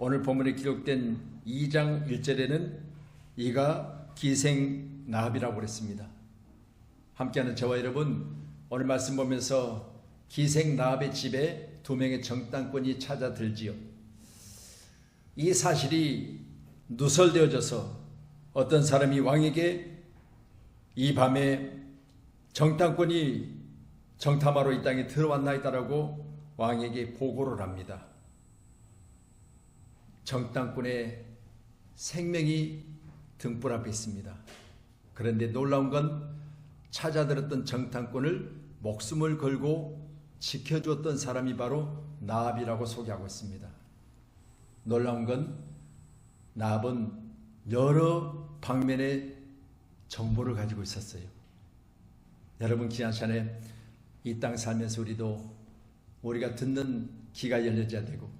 오늘 본문에 기록된 2장 1절에는 이가 기생나합이라고 그랬습니다. 함께하는 저와 여러분, 오늘 말씀 보면서 기생나합의 집에 2명의 정탐꾼이 찾아들지요. 이 사실이 누설되어져서 어떤 사람이 왕에게 이 밤에 정탐꾼이 정탐하러 이 땅에 들어왔나이다라고 왕에게 보고를 합니다. 정탐꾼의 생명이 등불 앞에 있습니다. 그런데 놀라운 건 찾아들었던 정탐꾼을 목숨을 걸고 지켜주었던 사람이 바로 나합이라고 소개하고 있습니다. 놀라운 건 나합은 여러 방면의 정보를 가지고 있었어요. 여러분, 귀한 시간에 이 땅 살면서 우리가 듣는 귀가 열려져야 되고,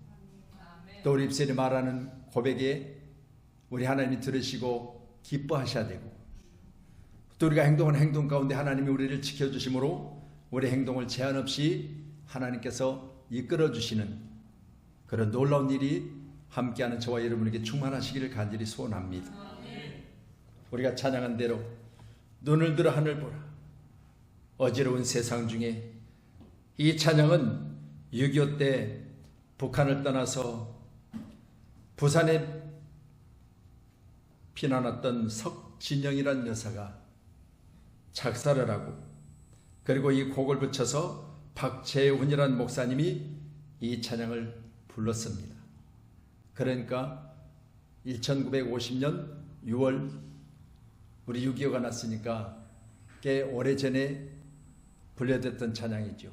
또 우리 입술이 말하는 고백에 우리 하나님이 들으시고 기뻐하셔야 되고, 또 우리가 행동하는 행동 가운데 하나님이 우리를 지켜주심으로 우리 행동을 제한 없이 하나님께서 이끌어 주시는 그런 놀라운 일이 함께하는 저와 여러분에게 충만하시기를 간절히 소원합니다. 우리가 찬양한 대로 눈을 들어 하늘 보라. 어지러운 세상 중에 이 찬양은 6.25 때 북한을 떠나서 부산에 피난왔던 석진영이라는 여사가 작사를 하고, 그리고 이 곡을 붙여서 박재훈이라는 목사님이 이 찬양을 불렀습니다. 그러니까 1950년 6월 우리 6.25가 났으니까 꽤 오래전에 불려졌던 찬양이죠.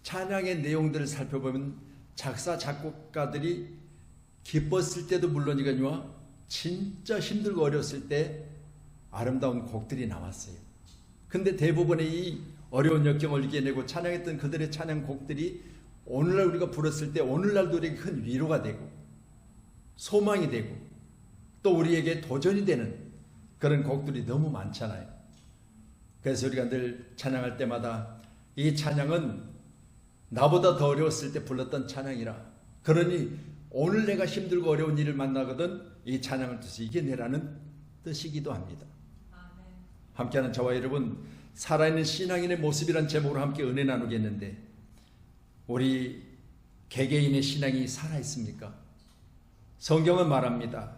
찬양의 내용들을 살펴보면 작사 작곡가들이 기뻤을 때도 물론이거니와 진짜 힘들고 어려웠을 때 아름다운 곡들이 나왔어요. 근데 대부분의 이 어려운 역경을 이겨내고 찬양했던 그들의 찬양곡들이 오늘날 우리가 불었을 때 오늘날도 우리에게 큰 위로가 되고 소망이 되고 또 우리에게 도전이 되는 그런 곡들이 너무 많잖아요. 그래서 우리가 늘 찬양할 때마다 이 찬양은 나보다 더 어려웠을 때 불렀던 찬양이라, 그러니 오늘 내가 힘들고 어려운 일을 만나거든 이 찬양을 통해서 이겨내라는 뜻이기도 합니다. 함께하는 저와 여러분, 살아있는 신앙인의 모습이란 제목으로 함께 은혜 나누겠는데, 우리 개개인의 신앙이 살아있습니까? 성경은 말합니다.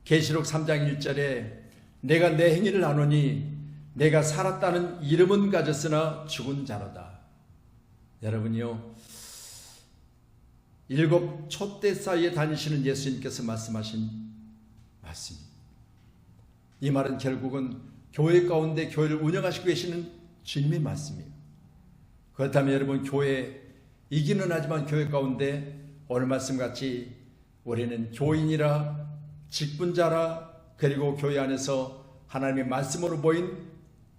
계시록 3장 1절에 내가 내 행위를 아노니 내가 살았다는 이름은 가졌으나 죽은 자로다. 여러분이요, 7 촛대 사이에 다니시는 예수님께서 말씀하신 말씀입니다. 이 말은 결국은 교회 가운데 교회를 운영하시고 계시는 주님의 말씀이에요. 그렇다면 여러분, 교회 이기는 하지만 교회 가운데 오늘 말씀같이 우리는 교인이라 직분자라 그리고 교회 안에서 하나님의 말씀으로 보인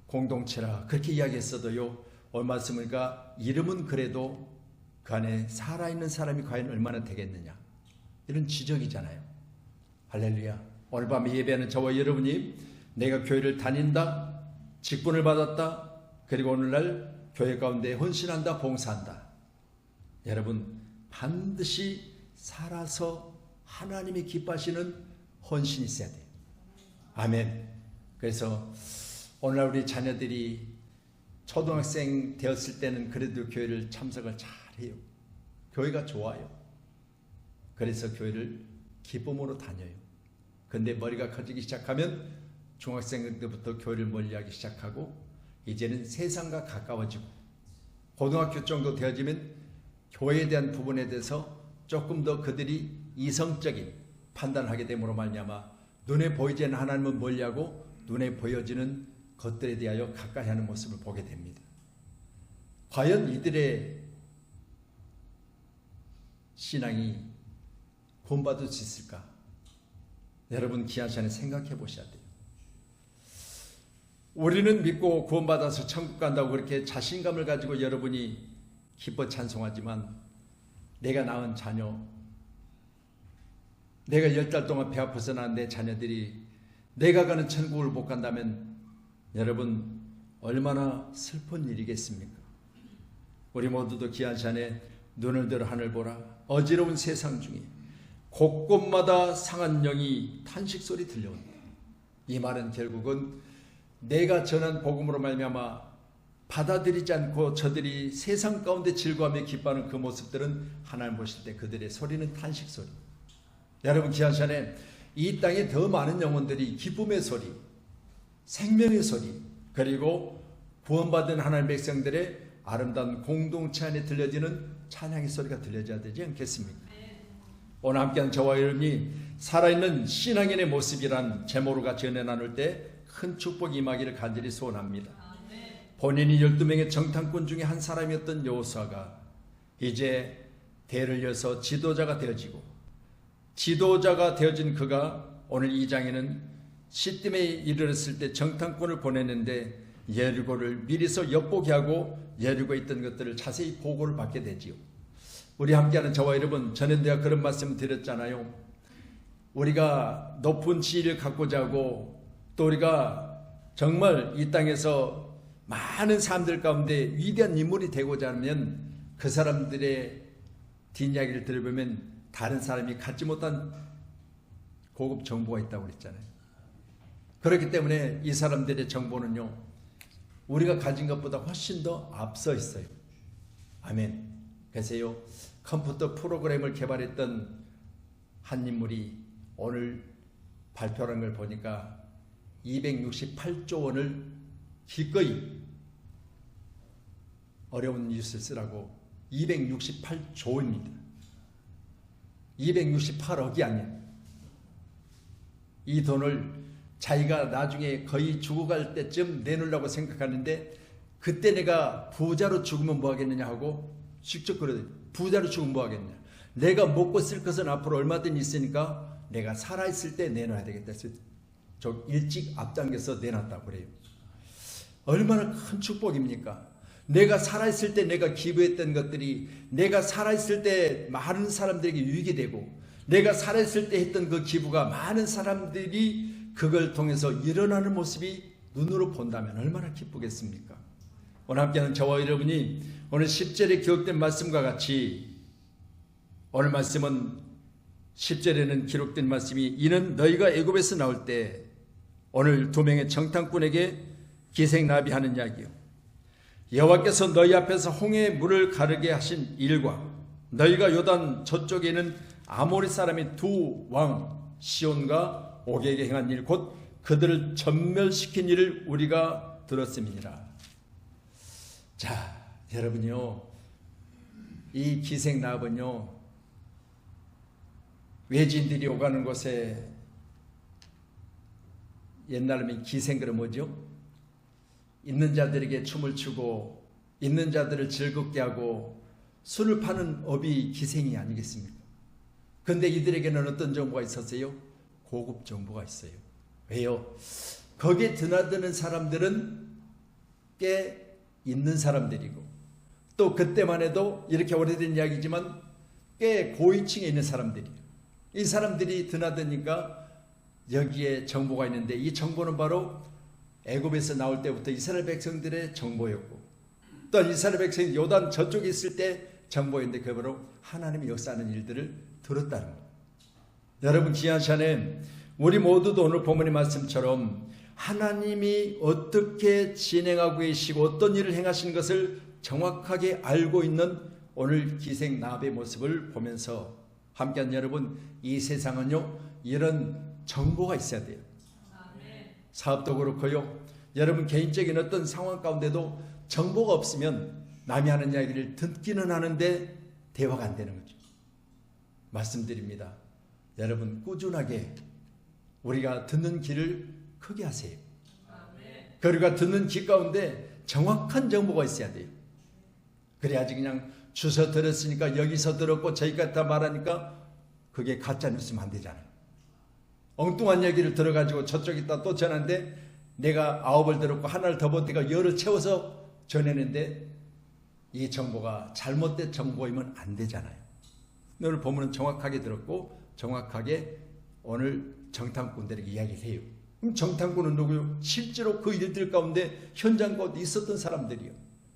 공동체라 그렇게 이야기했어도요, 오늘 말씀이니까 이름은 그래도 그 안에 살아있는 사람이 과연 얼마나 되겠느냐, 이런 지적이잖아요. 할렐루야. 오늘 밤에 예배하는 저와 여러분이 내가 교회를 다닌다, 직분을 받았다, 그리고 오늘날 교회 가운데 헌신한다, 봉사한다. 여러분, 반드시 살아서 하나님이 기뻐하시는 헌신이 있어야 돼요. 아멘. 그래서 오늘날 우리 자녀들이 초등학생 되었을 때는 그래도 교회를 참석을 잘해요. 교회가 좋아요. 그래서 교회를 기쁨으로 다녀요. 근데 머리가 커지기 시작하면 중학생 때부터 교회를 멀리하기 시작하고, 이제는 세상과 가까워지고 고등학교 정도 되어지면 교회에 대한 부분에 대해서 조금 더 그들이 이성적인 판단을 하게 됨으로 말미암아 눈에 보이지 않는 하나님은 멀리하고 눈에 보여지는 것들에 대하여 가까이 하는 모습을 보게 됩니다. 과연 이들의 신앙이 구원받을 수 있을까? 여러분, 귀한 시간에 생각해 보셔야 돼요. 우리는 믿고 구원받아서 천국 간다고 그렇게 자신감을 가지고 여러분이 기뻐 찬송하지만, 내가 낳은 자녀, 내가 10달 동안 배 아파서 낳은 내 자녀들이 내가 가는 천국을 못 간다면 여러분 얼마나 슬픈 일이겠습니까? 우리 모두도 귀한 시간에 눈을 들어 하늘 보라. 어지러운 세상 중에 곳곳마다 상한 영이 탄식 소리 들려온다. 이 말은 결국은 내가 전한 복음으로 말미암아 받아들이지 않고 저들이 세상 가운데 즐거워하며 기뻐하는 그 모습들은 하나님 보실 때 그들의 소리는 탄식 소리. 여러분 귀한 시간에 이 땅에 더 많은 영혼들이 기쁨의 소리, 생명의 소리, 그리고 구원받은 하나님 백성들의 아름다운 공동체 안에 들려지는 찬양의 소리가 들려져야 되지 않겠습니까? 오늘 함께한 저와 여러분이 살아있는 신앙인의 모습이란 제목으로 같이 은혜 나눌 때 큰 축복이 임하기를 간절히 소원합니다. 본인이 12명의 정탐꾼 중에 한 사람이었던 여호수아가 이제 대를 이어서 지도자가 되어지고, 지도자가 되어진 그가 오늘 2장에는 시딤에 이르렀을 때 정탐꾼을 보냈는데 예리고를 미리서 엿보게 하고 예리고에 있던 것들을 자세히 보고를 받게 되지요. 우리 함께하는 저와 여러분, 전에 내가 그런 말씀을 드렸잖아요. 우리가 높은 지위를 갖고자 하고 또 우리가 정말 이 땅에서 많은 사람들 가운데 위대한 인물이 되고자 하면 그 사람들의 뒷이야기를 들어보면 다른 사람이 갖지 못한 고급 정보가 있다고 그랬잖아요. 그렇기 때문에 이 사람들의 정보는요, 우리가 가진 것보다 훨씬 더 앞서 있어요. 아멘. 그래서요, 컴퓨터 프로그램을 개발했던 한 인물이 오늘 발표한 걸 보니까 268조 원을 기꺼이 어려운 뉴스를 쓰라고 268조입니다. 268억이 아니에요. 이 돈을 자기가 나중에 거의 죽어갈 때쯤 내놓으려고 생각하는데 그때 내가 부자로 죽으면 뭐 하겠느냐 하고 직접 그러더니 부자로 죽으면 뭐 하겠냐. 내가 먹고 쓸 것은 앞으로 얼마든지 있으니까 내가 살아있을 때 내놔야 되겠다 해서 저 일찍 앞당겨서 내놨다고 그래요. 얼마나 큰 축복입니까? 내가 살아있을 때 내가 기부했던 것들이 내가 살아있을 때 많은 사람들에게 유익이 되고 내가 살아있을 때 했던 그 기부가 많은 사람들이 그걸 통해서 일어나는 모습이 눈으로 본다면 얼마나 기쁘겠습니까? 오늘 함께하는 저와 여러분이 오늘 10절에 기록된 말씀과 같이 오늘 말씀은 10절에는 기록된 말씀이 이는 너희가 애굽에서 나올 때 오늘 2명의 정탐꾼에게 기생나비하는 이야기요. 여호와께서 너희 앞에서 홍해의 물을 가르게 하신 일과 너희가 요단 저쪽에 있는 아모리 사람의 두 왕 시온과 옥에게 행한 일 곧 그들을 전멸시킨 일을 우리가 들었음이니라. 자, 여러분요, 이 기생나비는요, 외지인들이 오가는 곳에 옛날에 기생 그럼 뭐죠? 있는 자들에게 춤을 추고 있는 자들을 즐겁게 하고 술을 파는 업이 기생이 아니겠습니까? 그런데 이들에게는 어떤 정보가 있었어요? 고급 정보가 있어요. 왜요? 거기에 드나드는 사람들은 꽤 있는 사람들이고 또 그때만 해도 이렇게 오래된 이야기지만 꽤 고위층에 있는 사람들이에요. 이 사람들이 드나드니까 여기에 정보가 있는데 이 정보는 바로 애굽에서 나올 때부터 이스라엘 백성들의 정보였고 또 이스라엘 백성이 요단 저쪽에 있을 때 정보였는데 그게 바로 하나님의 역사하는 일들을 들었다는 거예요. 여러분 귀한 시간에 우리 모두도 오늘 본문의 말씀처럼 하나님이 어떻게 진행하고 계시고 어떤 일을 행하신 것을 정확하게 알고 있는 오늘 기생나비의 모습을 보면서 함께한 여러분, 이 세상은요 이런 정보가 있어야 돼요. 사업도 그렇고요, 여러분 개인적인 어떤 상황 가운데도 정보가 없으면 남이 하는 이야기를 듣기는 하는데 대화가 안 되는 거죠. 말씀드립니다. 여러분 꾸준하게 우리가 듣는 귀를 크게 하세요. 우리가 듣는 귀 가운데 정확한 정보가 있어야 돼요. 그래야지 그냥 주워 들었으니까 여기서 들었고 저기까지 다 말하니까 그게 가짜 뉴스면 안 되잖아요. 엉뚱한 얘기를 들어가지고 저쪽에다 또 전하는데 내가 9을 들었고 하나를 더 보니까 열을 채워서 전했는데 이 정보가 잘못된 정보이면 안 되잖아요. 오늘 본문은 정확하게 들었고 정확하게 오늘 정탐꾼들에게 이야기를 해요. 그럼 정탐꾼은 누구요? 실제로 그 일들 가운데 현장 가운데 있었던 사람들이요.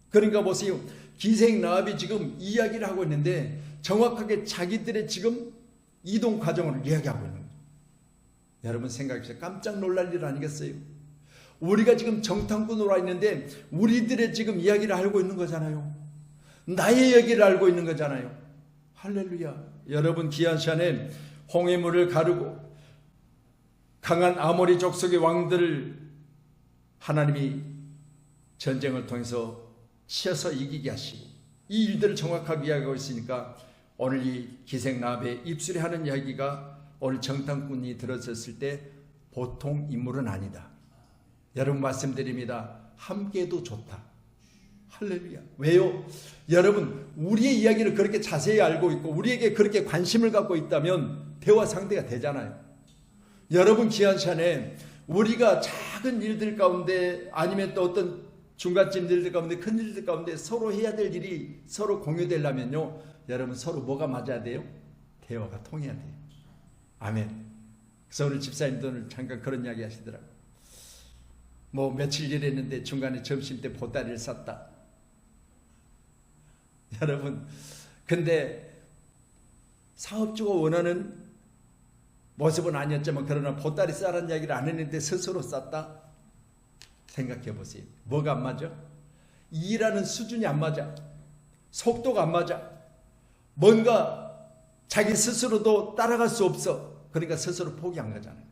그러니까 보세요. 기생나합이 지금 이야기를 하고 있는데 정확하게 자기들의 지금 이동 과정을 이야기하고 있는 거예요. 여러분 생각해보세요. 깜짝 놀랄 일 아니겠어요? 우리가 지금 정탐꾼으로 와 있는데 우리들의 지금 이야기를 알고 있는 거잖아요. 나의 얘기를 알고 있는 거잖아요. 할렐루야. 여러분 귀한 시간에 홍해물을 가르고 강한 아모리 족속의 왕들을 하나님이 전쟁을 통해서 치어서 이기게 하시고 이 일들을 정확하게 이야기하고 있으니까 오늘 이 기생라합의 입술에 하는 이야기가 오늘 정탐꾼이 들었을 때 보통 인물은 아니다. 여러분 말씀드립니다. 함께도 좋다. 할렐루야. 왜요? 여러분 우리의 이야기를 그렇게 자세히 알고 있고 우리에게 그렇게 관심을 갖고 있다면 대화 상대가 되잖아요. 여러분 귀한 시간에 우리가 작은 일들 가운데 아니면 또 어떤 중간쯤 일들 가운데 큰 일들 가운데 서로 해야 될 일이 서로 공유되려면요. 여러분 서로 뭐가 맞아야 돼요? 대화가 통해야 돼요. 아멘. 그래서 오늘 집사님도 오늘 잠깐 그런 이야기 하시더라고요. 뭐 며칠 일했는데 중간에 점심때 보따리를 쌌다. 여러분 근데 사업주가 원하는 모습은 아니었지만 그러나 보따리 싸라는 이야기를 안 했는데 스스로 쌌다. 생각해 보세요. 뭐가 안 맞아? 일하는 수준이 안 맞아. 속도가 안 맞아. 뭔가 자기 스스로도 따라갈 수 없어. 그러니까 스스로 포기한 거잖아요.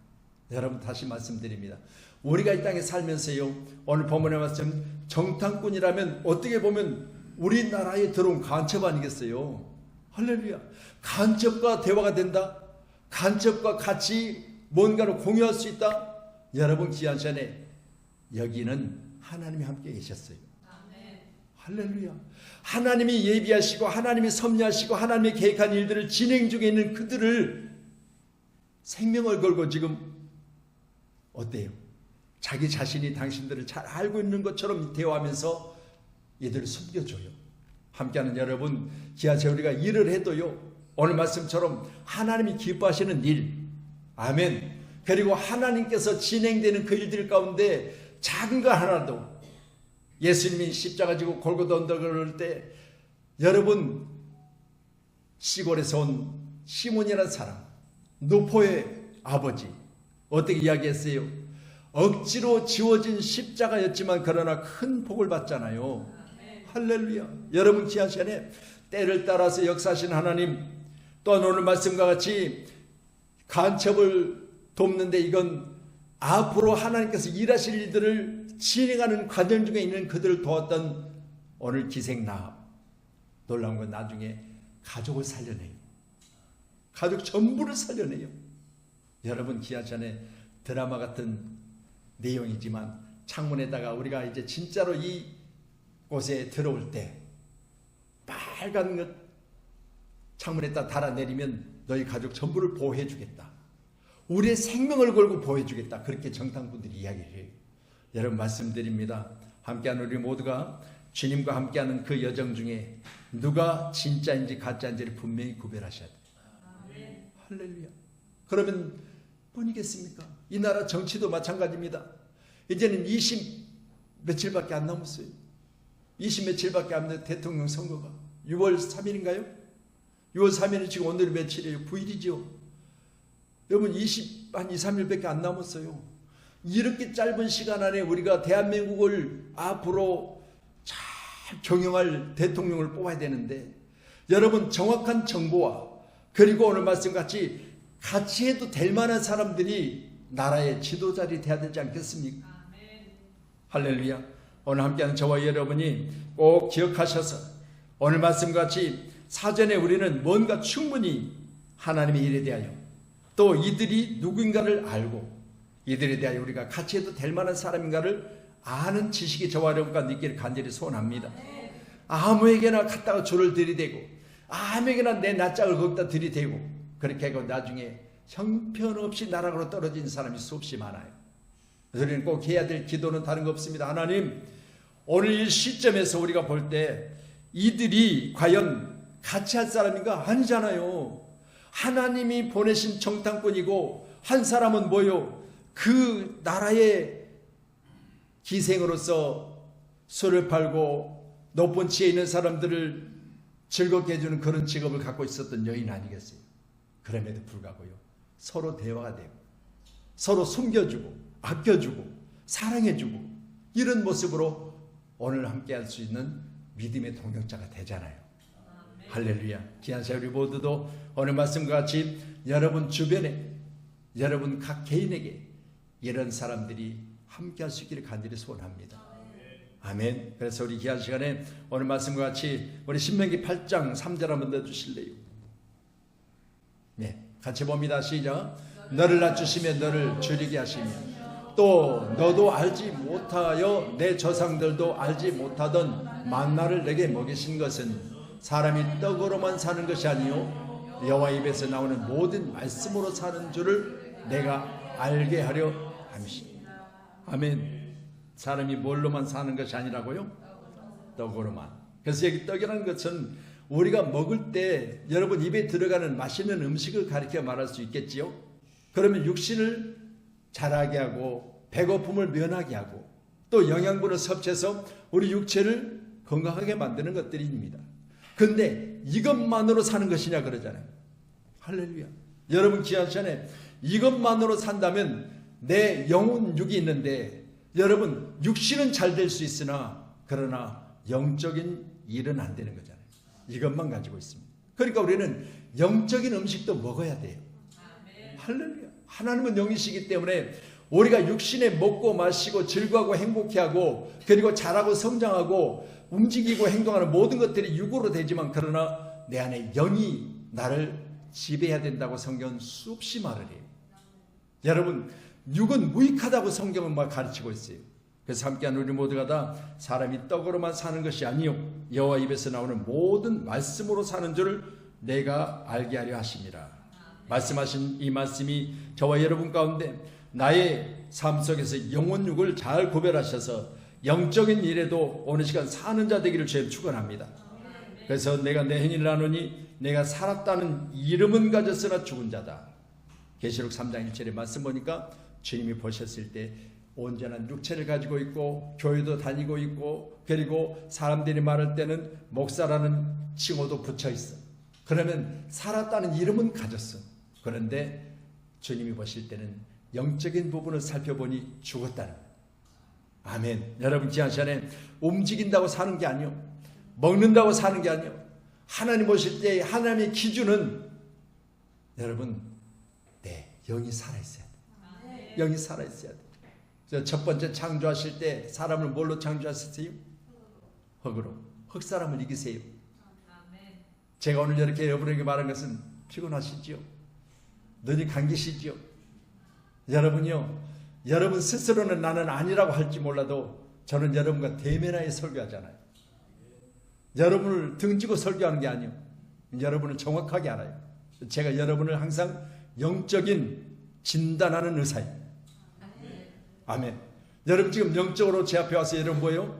여러분 다시 말씀드립니다. 우리가 이 땅에 살면서요. 오늘 본문에 말씀 정탐꾼이라면 어떻게 보면 우리나라에 들어온 간첩 아니겠어요? 할렐루야. 간첩과 대화가 된다. 간첩과 같이 뭔가를 공유할 수 있다. 여러분 귀한 시간에 여기는 하나님이 함께 계셨어요. 아멘. 할렐루야. 하나님이 예비하시고 하나님이 섭리하시고 하나님이 계획한 일들을 진행 중에 있는 그들을 생명을 걸고 지금 어때요? 자기 자신이 당신들을 잘 알고 있는 것처럼 대화하면서 이들을 숨겨줘요. 함께하는 여러분 귀한 시간 우리가 일을 해도요. 오늘 말씀처럼 하나님이 기뻐하시는 일. 아멘. 그리고 하나님께서 진행되는 그 일들 가운데 작은 거 하나도 예수님이 십자가 지고 골고다 언덕을 오를 때 여러분 시골에서 온 시몬이라는 사람 노포의 아버지 어떻게 이야기했어요? 억지로 지워진 십자가였지만 그러나 큰 복을 받잖아요. 할렐루야. 여러분 귀한 시간에 때를 따라서 역사하신 하나님 또한 오늘 말씀과 같이 간첩을 돕는데 이건 앞으로 하나님께서 일하실 일들을 진행하는 과정 중에 있는 그들을 도왔던 오늘 기생라합. 놀라운 건 나중에 가족을 살려내요. 가족 전부를 살려내요. 여러분 귀한 시간에 드라마 같은 내용이지만 창문에다가 우리가 이제 진짜로 이 곳에 들어올 때 빨간 것 창문에다 달아내리면 너희 가족 전부를 보호해 주겠다. 우리의 생명을 걸고 보호해 주겠다. 그렇게 정탐꾼들이 이야기를 해요. 여러분 말씀드립니다. 함께하는 우리 모두가 주님과 함께하는 그 여정 중에 누가 진짜인지 가짜인지를 분명히 구별하셔야 돼요. 아멘. 할렐루야. 그러면 뿐이겠습니까? 이 나라 정치도 마찬가지입니다. 이제는 20 며칠밖에 안 남았어요. 20 며칠밖에 안 남은 대통령 선거가 6월 3일인가요? 6월 3일은 지금 오늘이 며칠이에요? 9일이죠. 여러분 한 2, 3일밖에 안 남았어요. 이렇게 짧은 시간 안에 우리가 대한민국을 앞으로 잘 경영할 대통령을 뽑아야 되는데 여러분 정확한 정보와 그리고 오늘 말씀같이 같이 해도 될 만한 사람들이 나라의 지도자들이 돼야 되지 않겠습니까? 아멘. 할렐루야. 오늘 함께하는 저와 여러분이 꼭 기억하셔서 오늘 말씀같이 사전에 우리는 뭔가 충분히 하나님의 일에 대하여 또 이들이 누구인가를 알고 이들에 대하여 우리가 같이 해도 될 만한 사람인가를 아는 지식이 저와 여러분과 있기를 간절히 소원합니다. 아무에게나 갖다가 조를 들이대고 아무에게나 내 낯짝을 거기다 들이대고 그렇게 하고 나중에 형편없이 나락으로 떨어진 사람이 수없이 많아요. 우리는 꼭 해야 될 기도는 다른 거 없습니다. 하나님 오늘 이 시점에서 우리가 볼 때 이들이 과연 같이 할 사람인가? 아니잖아요. 하나님이 보내신 정탐꾼이고 한 사람은 뭐요? 그 나라의 기생으로서 술을 팔고 높은 지에 있는 사람들을 즐겁게 해주는 그런 직업을 갖고 있었던 여인 아니겠어요? 그럼에도 불구하고요, 서로 대화가 되고 서로 숨겨주고 아껴주고 사랑해주고 이런 모습으로 오늘 함께할 수 있는 믿음의 동역자가 되잖아요. 할렐루야. 귀하사 우리 모두도 오늘 말씀과 같이 여러분 주변에, 여러분 각 개인에게 이런 사람들이 함께할 수 있기를 간절히 소원합니다. 아멘. 그래서 우리 귀한 시간에 오늘 말씀과 같이 우리 신명기 8장 3절 한번 넣어주실래요? 네, 같이 봅니다. 시작. 너를 낮추시며 너를 줄이게 하시며 또 너도 알지 못하여 내 조상들도 알지 못하던 만나를 내게 먹이신 것은 사람이 떡으로만 사는 것이 아니요 여호와 입에서 나오는 모든 말씀으로 사는 줄을 내가 알게 하려 함이시니라. 아멘. 사람이 뭘로만 사는 것이 아니라고요? 떡으로만. 그래서 여기 떡이라는 것은 우리가 먹을 때 여러분 입에 들어가는 맛있는 음식을 가리켜 말할 수 있겠지요. 그러면 육신을 자라게 하고 배고픔을 면하게 하고 또 영양분을 섭취해서 우리 육체를 건강하게 만드는 것들입니다. 근데 이것만으로 사는 것이냐 그러잖아요. 할렐루야. 여러분 귀한 시간에 이것만으로 산다면 내 영혼 육이 있는데 여러분 육신은 잘 될 수 있으나 그러나 영적인 일은 안 되는 거잖아요. 이것만 가지고 있습니다. 그러니까 우리는 영적인 음식도 먹어야 돼요. 할렐루야. 하나님은 영이시기 때문에 우리가 육신에 먹고 마시고 즐거워하고 행복해하고 그리고 자라고 성장하고 움직이고 행동하는 모든 것들이 육으로 되지만 그러나 내 안에 영이 나를 지배해야 된다고 성경은 수없이 말을 해요. 여러분 육은 무익하다고 성경은 막 가르치고 있어요. 그래서 함께한 우리 모두가 다 사람이 떡으로만 사는 것이 아니요 여호와 입에서 나오는 모든 말씀으로 사는 줄을 내가 알게 하려 하심이라. 말씀하신 이 말씀이 저와 여러분 가운데 나의 삶 속에서 영혼육을 잘 구별하셔서 영적인 일에도 어느 시간 사는 자 되기를 주님 축원합니다. 그래서 내가 내 행위를 하노니 내가 살았다는 이름은 가졌으나 죽은 자다. 계시록 3장 1절의 말씀 보니까 주님이 보셨을 때 온전한 육체를 가지고 있고 교회도 다니고 있고 그리고 사람들이 말할 때는 목사라는 칭호도 붙여 있어. 그러면 살았다는 이름은 가졌어. 그런데 주님이 보실 때는 영적인 부분을 살펴보니 죽었다는 거예요. 아멘. 여러분 귀한 시간에 움직인다고 사는 게 아니요 먹는다고 사는 게 아니요 하나님 보실 때 하나님의 기준은 여러분 내 영이 살아있어야 돼. 영이 살아있어야 돼. 첫 번째 창조하실 때 사람을 뭘로 창조하셨어요? 흙으로. 흙 사람을 이기세요. 제가 오늘 이렇게 여러분에게 말한 것은 피곤하시지요? 눈이 감기시지요? 여러분이요, 여러분 스스로는 나는 아니라고 할지 몰라도 저는 여러분과 대면하여 설교하잖아요. 여러분을 등지고 설교하는 게 아니에요. 여러분을 정확하게 알아요. 제가 여러분을 항상 영적인 진단하는 의사예요. 아멘. 여러분 지금 영적으로 제 앞에 와서 여러분 뭐예요?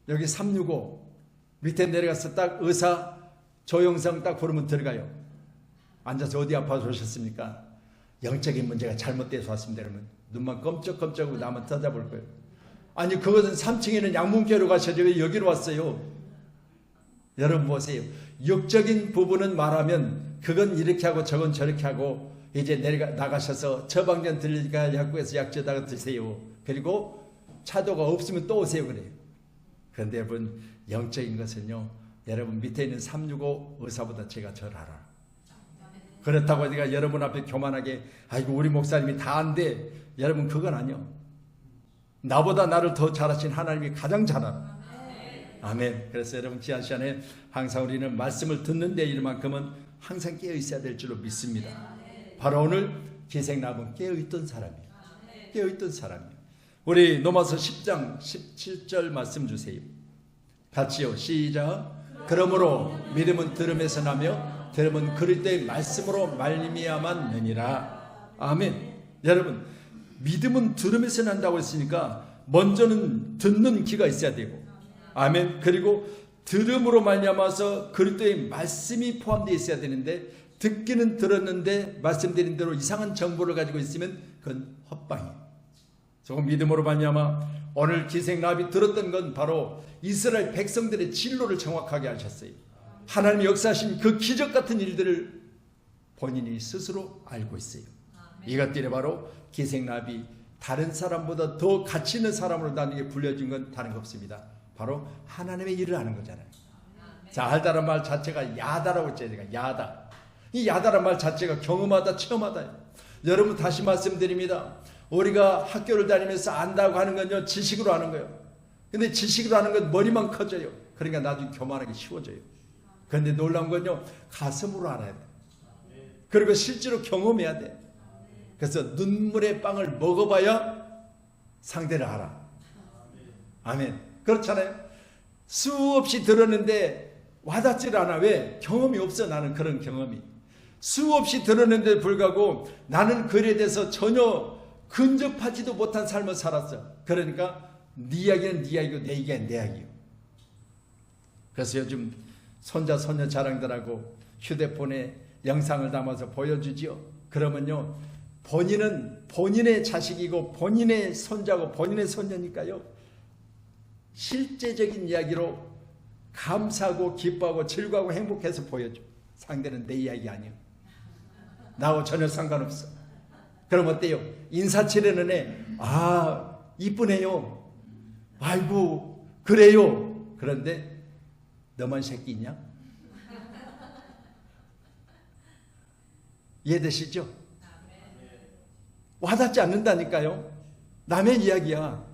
여기 365 밑에 내려가서 딱 의사 조영상 딱 부르면 들어가요. 앉아서 어디 아파서 오셨습니까? 영적인 문제가 잘못돼서 왔습니다. 여러분 눈만 껌쩍껌쩍하고 나만 쳐다볼 거예요. 아니 그것은 3층에는 양문교로 가셔서 여기로 왔어요. 여러분 보세요. 육적인 부분은 말하면 그건 이렇게 하고 저건 저렇게 하고 이제 나가셔서 처방전 들리니까 약국에서 약 줘다가 드세요. 그리고 차도가 없으면 또 오세요 그래요. 그런데 여러분 영적인 것은요 여러분 밑에 있는 365 의사보다 제가 잘 알아. 그렇다고 내가 여러분 앞에 교만하게 아이고 우리 목사님이 다 안 돼. 여러분 그건 아니요. 나보다 나를 더 잘하신 하나님이 가장 잘 알아. 아멘. 그래서 여러분 귀한 시간에 항상 우리는 말씀을 듣는 데 이만큼은 항상 깨어 있어야 될 줄로 믿습니다. 바로 오늘 기생나무 깨어 있던 사람이에요. 깨어 있던 사람이에요. 우리 로마서 10장 17절 말씀 주세요. 같이요. 시작. 그러므로 믿음은 들음에서 나며 들음은 그리스도의 말씀으로 말미암았 느니라. 아멘. 여러분 믿음은 들음에서 난다고 했으니까 먼저는 듣는 귀가 있어야 되고 아멘. 그리고 들음으로 말미암아서 그리스도의 말씀이 포함되어 있어야 되는데 듣기는 들었는데 말씀드린 대로 이상한 정보를 가지고 있으면 그건 헛방이에요. 조금 믿음으로 말미암아 오늘 기생나비 들었던 건 바로 이스라엘 백성들의 진로를 정확하게 하셨어요. 하나님이 역사하신 그 기적 같은 일들을 본인이 스스로 알고 있어요. 이것들이 바로 기생나비, 다른 사람보다 더 가치 있는 사람으로 나에게 불려진 건 다른 거 없습니다. 바로 하나님의 일을 하는 거잖아요. 자, 알다란 말 자체가 야다라고 했잖아요. 야다. 이 야다란 말 자체가 경험하다, 체험하다. 여러분 다시 말씀드립니다. 우리가 학교를 다니면서 안다고 하는 건요, 지식으로 하는 거예요. 근데 지식으로 하는 건 머리만 커져요. 그러니까 나중에 교만하기 쉬워져요. 그런데 놀라운 건요, 가슴으로 알아야 돼. 그리고 실제로 경험해야 돼. 그래서 눈물의 빵을 먹어봐야 상대를 알아. 아멘. 그렇잖아요. 수없이 들었는데 와닿질 않아. 왜? 경험이 없어. 나는 그런 경험이. 수없이 들었는데 불구하고 나는 그에 대해서 전혀 근접하지도 못한 삶을 살았어. 그러니까 네 이야기는 네 이야기고 내 이야기는 내 이야기요. 그래서 요즘 손자 손녀 자랑들하고 휴대폰에 영상을 담아서 보여주지요. 그러면요, 본인은 본인의 자식이고 본인의 손자고 본인의 손녀니까요, 실제적인 이야기로 감사하고 기뻐하고 즐거워하고 행복해서 보여줘. 상대는 내 이야기 아니에요. 나하고 전혀 상관없어. 그럼 어때요? 인사치레는 애, 아 이쁘네요, 아이고 그래요. 그런데 너만 새끼 있냐? 이해되시죠? 와닿지 않는다니까요. 남의 이야기야.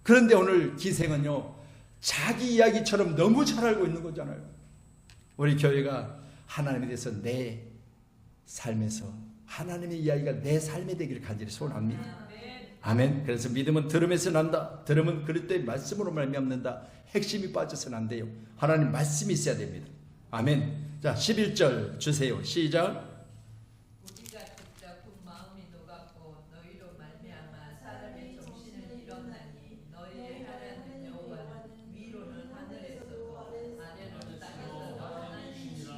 그런데 오늘 기생은요, 자기 이야기처럼 너무 잘 알고 있는 거잖아요. 우리 교회가 하나님에 대해서 내 삶에서 하나님의 이야기가 내 삶에 되기를 간절히 소원합니다. 아멘. 그래서 믿음은 들음에서 난다. 들음은 그리스도의 말씀으로 말미암는다. 핵심이 빠져서는 안 돼요. 하나님 말씀이 있어야 됩니다. 아멘. 자, 11절 주세요. 시작. 우리가 듣자 군 마음이 녹았고 너희로 말미암아 사람의 정신을 잃었나니 너희의 하나님 여호와는 위로는 하늘에서도 아래로는 땅에서 너희니라.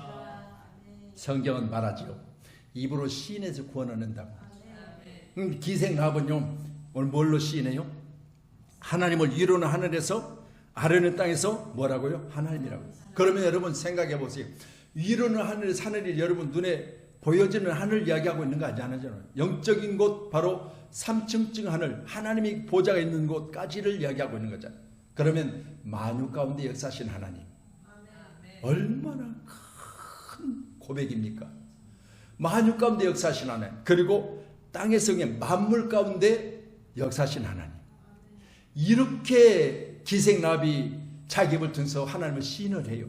성경은 말하지요. 입으로 시인해서 구원 얻는다고. 기생 라합은요, 오늘 뭘로 시인해요? 하나님을 위로는 하늘에서 아래는 땅에서 뭐라고요? 하나님이라고. 그러면 여러분 생각해 보세요. 위로는 하늘에서, 하늘이 여러분 눈에 보여지는 하늘 이야기하고 있는 거 아니잖아요. 영적인 곳, 바로 3층쯤 하늘, 하나님이 보좌가 있는 곳까지를 이야기하고 있는 거잖아요. 그러면 만유 가운데 역사하신 하나님, 얼마나 큰 고백입니까? 만유 가운데 역사하신 하나님, 그리고 땅의 성에 만물 가운데 역사하신 하나님. 이렇게 기생라합이 자기 입을 통해서 하나님을 시인을 해요.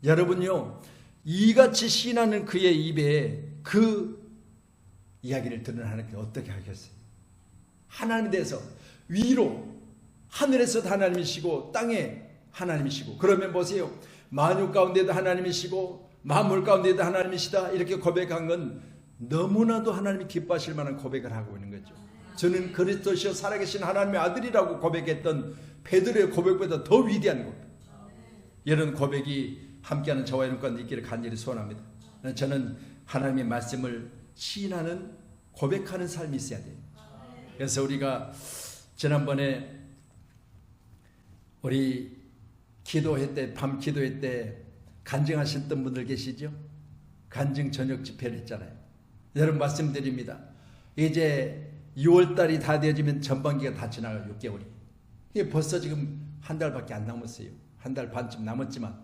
여러분요, 이같이 시인하는 그의 입에 그 이야기를 듣는 하나님께 어떻게 하겠어요? 하나님에 대해서 위로, 하늘에서도 하나님이시고 땅에 하나님이시고, 그러면 보세요. 만유 가운데도 하나님이시고 만물 가운데도 하나님이시다, 이렇게 고백한 건 너무나도 하나님이 기뻐하실 만한 고백을 하고 있는 거죠. 저는 그리스도시여 살아계신 하나님의 아들이라고 고백했던 베드로의 고백보다 더 위대한 고백. 이런 고백이 함께하는 저와 여러분 가운데 있기를 간절히 소원합니다. 저는 하나님의 말씀을 시인하는, 고백하는 삶이 있어야 돼요. 그래서 우리가 지난번에 우리 기도회 때, 밤 기도회 때 간증하셨던 분들 계시죠? 간증 저녁 집회를 했잖아요. 여러분 말씀드립니다. 이제 6월달이 다 되어지면 전반기가 다 지나가요. 6개월이. 이게 벌써 지금 한 달밖에 안 남았어요. 한 달 반쯤 남았지만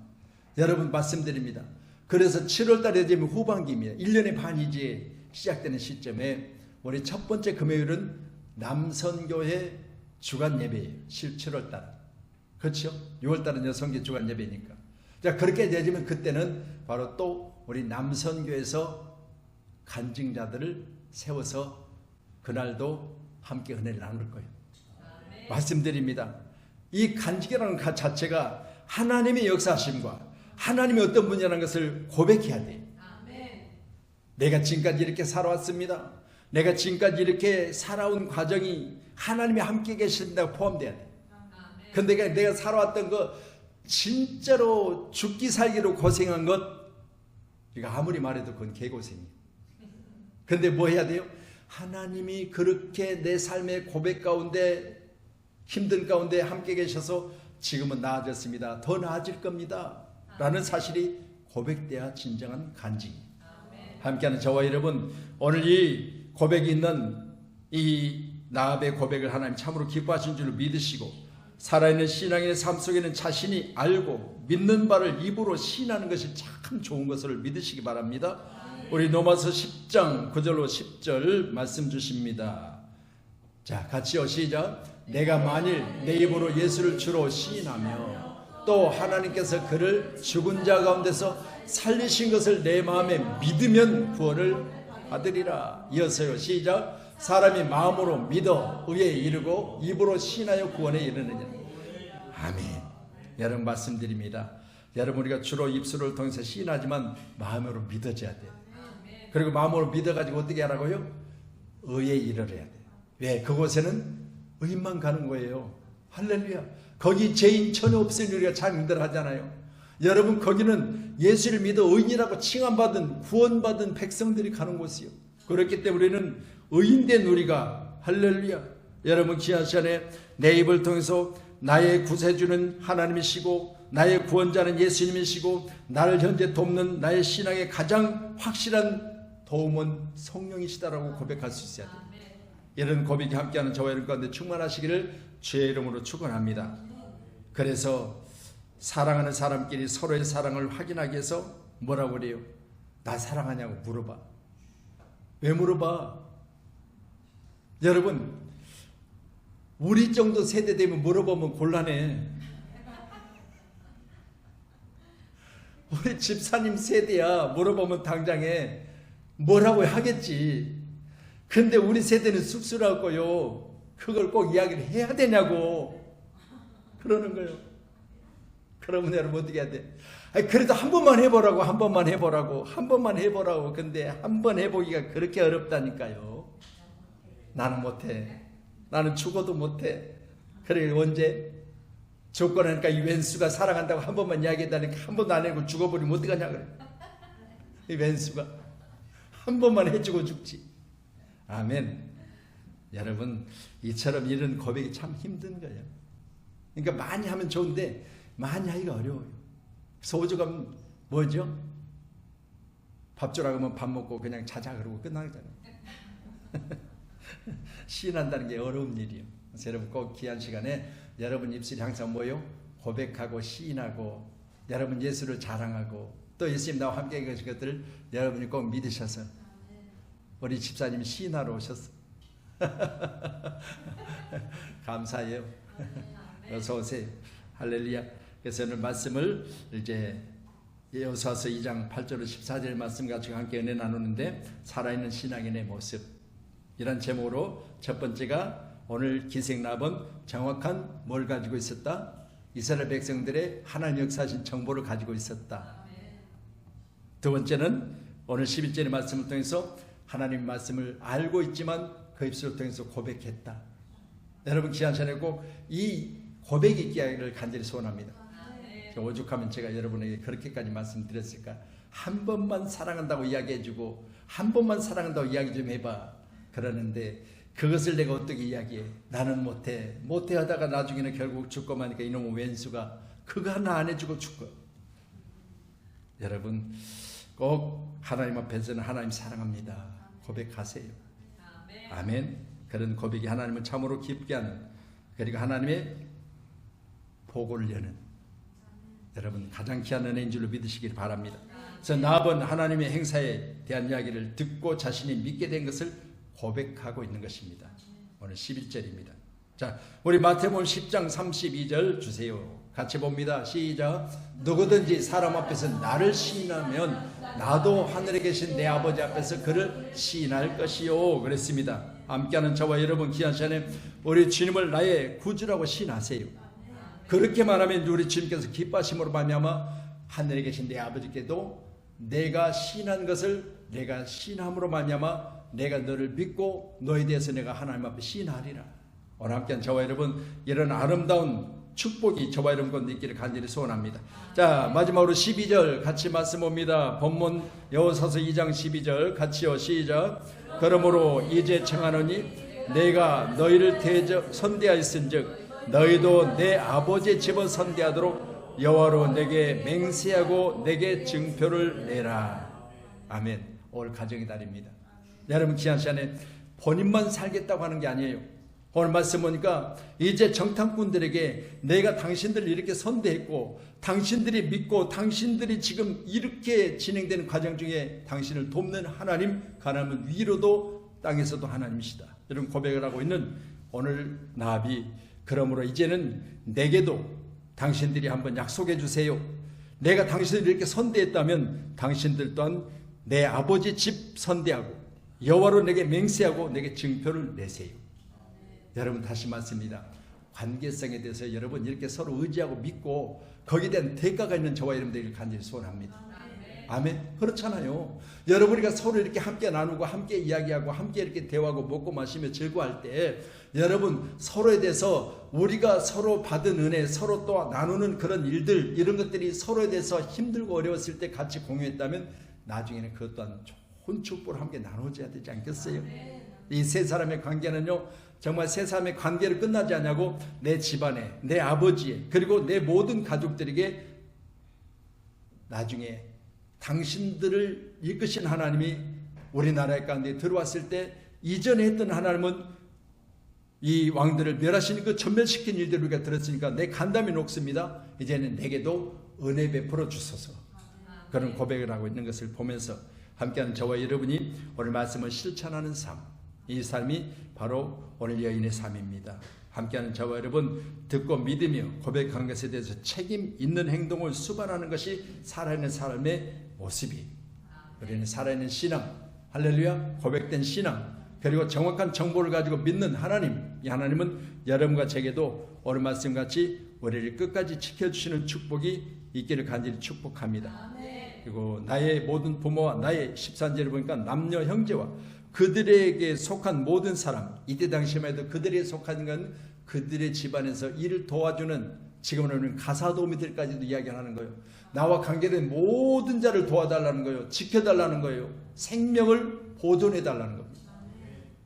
여러분 말씀드립니다. 그래서 7월달에 되면 후반기입니다. 1년의 반이지 시작되는 시점에 우리 첫 번째 금요일은 남선교회 주간 예배예요. 7월달. 그렇죠? 6월달은 여성교 주간 예배니까. 자, 그렇게 되어지면 그때는 바로 또 우리 남선교에서 간증자들을 세워서 그날도 함께 은혜를 나눌 거예요. 아멘. 말씀드립니다. 이 간증이라는 것 자체가 하나님의 역사하심과 하나님이 어떤 분이라는 것을 고백해야 돼요. 아멘. 내가 지금까지 이렇게 살아왔습니다. 내가 지금까지 이렇게 살아온 과정이 하나님이 함께 계신다고 포함돼야 돼요. 근데 내가 살아왔던 거 진짜로 죽기 살기로 고생한 것, 이거 아무리 말해도 그건 개고생이에요. 근데 뭐 해야 돼요? 하나님이 그렇게 내 삶의 고백 가운데, 힘든 가운데 함께 계셔서 지금은 나아졌습니다. 더 나아질 겁니다. 라는 사실이 고백돼야 진정한 간증이에요. 함께하는 저와 여러분, 오늘 이 고백이 있는 이 나합의 고백을 하나님 참으로 기뻐하신 줄 믿으시고, 살아있는 신앙인의 삶 속에는 자신이 알고 믿는 바를 입으로 시인하는 것이 참 좋은 것을 믿으시기 바랍니다. 우리 로마서 10장 9절로 10절 말씀 주십니다. 자, 같이요. 시작. 내가 만일 내 입으로 예수를 주로 시인하며 또 하나님께서 그를 죽은 자 가운데서 살리신 것을 내 마음에 믿으면 구원을 받으리라. 이어서요. 시작. 사람이 마음으로 믿어 의에 이르고 입으로 시인하여 구원에 이르느니라. 아멘. 여러분 말씀드립니다. 여러분, 우리가 주로 입술을 통해서 시인하지만 마음으로 믿어져야 돼요. 그리고 마음으로 믿어가지고 어떻게 하라고요? 의에 이르러야 돼요. 왜? 그곳에는 의만 가는 거예요. 할렐루야. 거기 죄인 전혀 없으니 우리가 잘 힘들어하잖아요. 여러분, 거기는 예수를 믿어 의인이라고 칭함받은 구원받은 백성들이 가는 곳이요. 그렇기 때문에 우리는 의인된 우리가, 할렐루야, 여러분 귀한 시간에 내 입을 통해서 나의 구세주는 하나님이시고 나의 구원자는 예수님이시고 나를 현재 돕는 나의 신앙의 가장 확실한 도움은 성령이시다라고 고백할 수 있어야 돼요. 이런 고백이 함께하는 저와 여러분 가운데 충만하시기를 주의 이름으로 축원합니다. 그래서 사랑하는 사람끼리 서로의 사랑을 확인하기 위해서 뭐라고 그래요? 나 사랑하냐고 물어봐. 왜 물어봐? 여러분, 우리 정도 세대 되면 물어보면 곤란해. 우리 집사님 세대야 물어보면 당장에 뭐라고 하겠지. 근데 우리 세대는 쑥스러웠고요. 그걸 꼭 이야기를 해야 되냐고 그러는 거예요. 그러면 여러분 어떻게 해야 돼? 아니, 그래도 한 번만 해보라고, 한 번만 해보라고, 한 번만 해보라고. 근데 한 번 해보기가 그렇게 어렵다니까요. 나는 못해. 나는 죽어도 못해. 그래, 언제? 죽고 나니까 이 왼수가 사랑한다고 한 번만 이야기해달라니까 한 번도 안 해고 죽어버리면 어떡하냐 그래. 이 왼수가 한 번만 해주고 죽지. 아멘. 여러분, 이처럼 이런 고백이 참 힘든 거예요. 그러니까 많이 하면 좋은데 많이 하기가 어려워요. 소주가 뭐죠? 밥 주라고 하면 밥 먹고 그냥 자자 그러고 끝나잖아요. 시인한다는 게 어려운 일이에요. 그래서 여러분 꼭 귀한 시간에 여러분 입술이 항상 뭐요? 고백하고 시인하고 여러분 예수를 자랑하고 또 예수님 나와 함께 계신 것들을 여러분이 꼭 믿으셔서 우리 집사님이 시인하러 오셨어. 감사해요. 어서 오세요. 할렐루야. 그래서 오늘 말씀을 이제 여호수아서 2장 8절로 14절 말씀 가지고 함께 은혜 나누는데 살아있는 신앙인의 모습, 이런 제목으로 첫 번째가 오늘 기생나합은 정확한 뭘 가지고 있었다? 이스라엘 백성들의 하나님 역사하신 정보를 가지고 있었다. 두 번째는 오늘 11절의 말씀을 통해서 하나님 말씀을 알고 있지만 그 입술을 통해서 고백했다. 여러분 귀한 시간에 꼭 이 고백이 있기를 간절히 소원합니다. 오죽하면 제가 여러분에게 그렇게까지 말씀드렸을까? 한 번만 사랑한다고 이야기해주고 한 번만 사랑한다고 이야기 좀 해봐 그러는데 그것을 내가 어떻게 이야기해? 나는 못해 하다가 나중에는 결국 죽고 마니까 이놈의 왼수가 그거 하나 안 해주고 죽고. 여러분 꼭 하나님 앞에서는 하나님 사랑합니다 고백하세요. 아멘. 그런 고백이 하나님을 참으로 기쁘게 하는, 그리고 하나님의 복을 여는 여러분 가장 귀한 은혜인 줄로 믿으시길 바랍니다. 그래서 나합은 하나님의 행사에 대한 이야기를 듣고 자신이 믿게 된 것을 고백하고 있는 것입니다. 오늘 11절입니다. 자, 우리 마태복음 10장 32절 주세요. 같이 봅니다. 시작. 누구든지 사람 앞에서 나를 시인하면 나도 하늘에 계신 내 아버지 앞에서 그를 시인할 것이요 그랬습니다. 함께하는 저와 여러분 귀한 시간에 우리 주님을 나의 구주라고 시인하세요. 그렇게 말하면 우리 주님께서 기뻐하심으로 말미암아 하늘에 계신 내 아버지께도 내가 시인한 것을 내가 시인함으로 말미암아 내가 너를 믿고 너에 대해서 내가 하나님 앞에 시인하리라. 오늘 함께한 저와 여러분 이런 아름다운 축복이 저와 여러분 가운데 있기를 간절히 소원합니다. 자, 마지막으로 12절 같이 말씀 봅니다. 본문 여호수아서 2장 12절 같이요. 시작. 그러므로 이제 청하노니 내가 너희를 선대하였은즉 너희도 내 아버지의 집을 선대하도록 여호와로 내게 맹세하고 내게 증표를 내라. 아멘. 오늘 가정의 달입니다. 여러분 귀한 시간에 본인만 살겠다고 하는 게 아니에요. 오늘 말씀 보니까 이제 정탐꾼들에게 내가 당신들을 이렇게 선대했고 당신들이 믿고 당신들이 지금 이렇게 진행되는 과정 중에 당신을 돕는 하나님, 가나면 위로도 땅에서도 하나님이시다. 이런 고백을 하고 있는 오늘 나합이, 그러므로 이제는 내게도 당신들이 한번 약속해 주세요. 내가 당신들을 이렇게 선대했다면 당신들 또한 내 아버지 집 선대하고 여호와로 내게 맹세하고 내게 증표를 내세요. 여러분 다시 말씀입니다. 관계성에 대해서 여러분 이렇게 서로 의지하고 믿고 거기에 대한 대가가 있는 저와 여러분들을 간절히 소원합니다. 아멘. 그렇잖아요. 여러분이가 서로 이렇게 함께 나누고 함께 이야기하고 함께 이렇게 대화하고 먹고 마시며 즐거워할 때 여러분 서로에 대해서 우리가 서로 받은 은혜, 서로 또 나누는 그런 일들, 이런 것들이 서로에 대해서 힘들고 어려웠을 때 같이 공유했다면 나중에는 그것 또한 좋은 축복을 함께 나눠줘야 되지 않겠어요? 이 세 사람의 관계는요, 정말 세 사람의 관계를 끝나지 않냐고 내 집안에, 내 아버지에, 그리고 내 모든 가족들에게 나중에 당신들을 이끄신 하나님이 우리나라 가운데 들어왔을 때 이전에 했던 하나님은 이 왕들을 멸하시는 그 전멸시킨 일들을 우리가 들었으니까 내 간담이 녹습니다. 이제는 내게도 은혜 베풀어 주소서. 그런 고백을 하고 있는 것을 보면서 함께하는 저와 여러분이 오늘 말씀을 실천하는 삶, 이 삶이 바로 오늘 여인의 삶입니다. 함께하는 저와 여러분, 듣고 믿으며 고백한 것에 대해서 책임 있는 행동을 수반하는 것이 살아있는 사람의 모습이, 우리는 살아있는 신앙, 할렐루야, 고백된 신앙, 그리고 정확한 정보를 가지고 믿는 하나님, 이 하나님은 여러분과 제게도 오늘 말씀같이 우리를 끝까지 지켜주시는 축복이 있기를 간절히 축복합니다. 그리고 나의 모든 부모와 나의 13절을 보니까 남녀 형제와 그들에게 속한 모든 사람, 이때 당시만 해도 그들에게 속한 건 그들의 집안에서 일을 도와주는, 지금은 가사 도우미들까지도 이야기하는 거예요. 나와 관계된 모든 자를 도와달라는 거예요. 지켜달라는 거예요. 생명을 보존해달라는 겁니다.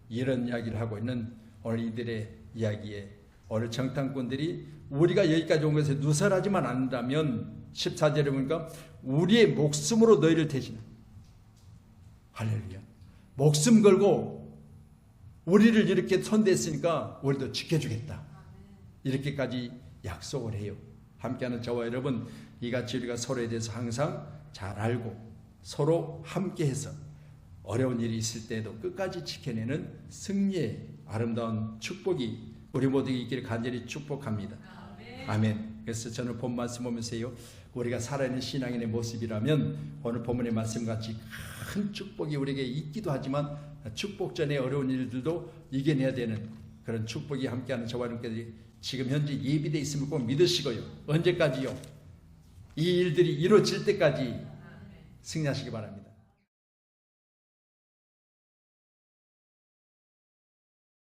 이런 이야기를 하고 있는 오늘 이들의 이야기에 오늘 정탐꾼들이 우리가 여기까지 온 것에 누설하지만 않는다면 14절에 보니까 우리의 목숨으로 너희를 대신한다. 할렐루야. 목숨 걸고 우리를 이렇게 선대했으니까 우리도 지켜주겠다. 이렇게까지 약속을 해요. 함께하는 저와 여러분, 이같이 우리가 서로에 대해서 항상 잘 알고 서로 함께해서 어려운 일이 있을 때에도 끝까지 지켜내는 승리의 아름다운 축복이 우리 모두에게 있기를 간절히 축복합니다. 아멘. 그래서 저는 본 말씀 보면서요, 우리가 살아있는 신앙인의 모습이라면 오늘 본문의 말씀같이 큰 축복이 우리에게 있기도 하지만 축복 전에 어려운 일들도 이겨내야 되는 그런 축복이 함께하는 저와 여러분께서 지금 현재 예비되어 있음을 꼭 믿으시고요. 언제까지요? 이 일들이 이루어질 때까지 승리하시기 바랍니다.